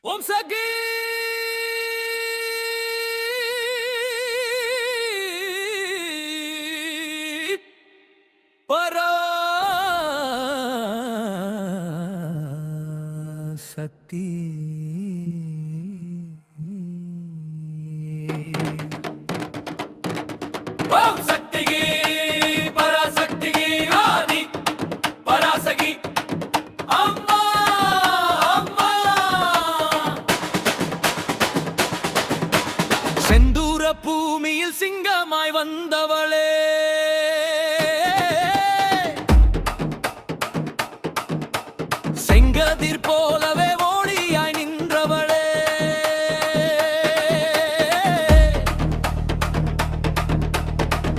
ஓம் சகி பராசக்தி ஓம் சக்திகி பராசக்திகி ஆதி பராசகி அம்மா அம்மா செந்தூர பூமியில் சிங்கமாய் வந்தவளே செங்கதிர் போலவே ஓடியாய் நின்றவளே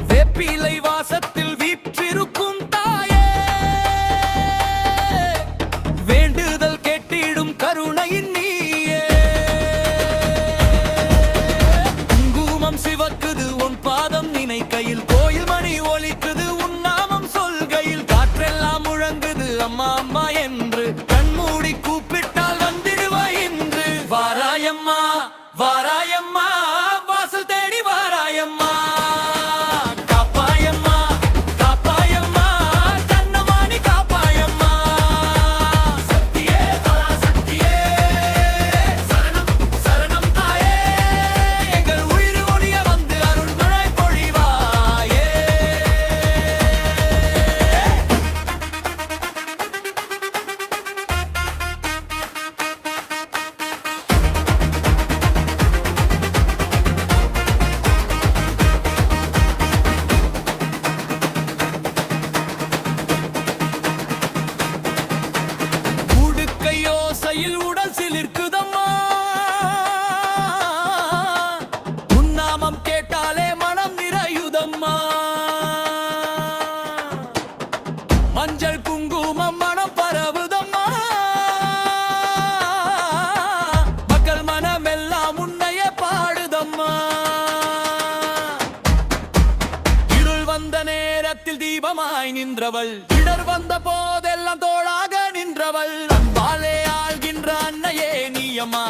வேப்பிலை வாசத்தில் வீற்றிருக்கும் தாயே வேண்டுதல் கேட்டிடும் கருணையின் நீயே குங்குமம் சிவக்குது உன் பாதம் நினைக்கையில் கோயில் மணி ஒலிக்குது உன் நாமம் சொல்கையில் காற்றெல்லாம் முழங்குது அம்மா அம்மா என்று கண்மூடி கூப்பிட்டால் வந்திடுவாய் என்று வாராயம்மா வாராயம்மா வாசல் தேடி வாராயம்மா காப்பாயம்மா காப்பாயம்மா கண்ணமாணி காப்பாயம்மா சக்தியே பராசக்தியே சரணம் சரணம் தாயே எங்கள் உயிர் ஒளிய வந்து அருள் மழை பொழிவாயே உடுக்கையோசையில் உடல் சிலிர்க்குதம்மா உன்னாமம் கேட்டாலே மனம் நிறையுதம்மா மஞ்சள் குங்குமம் மனம் பரவுதம்மா மக்கள் மனமெல்லாம் உன்னையே பாடுதம்மா இருள் வந்த நேரத்தில் தீபமாய் நின்றவள் இடர் வந்த போதெல்லாம் தோளாக நின்றவள் அன்பாலே ஆள்கின்ற அன்னையே நீயம்மா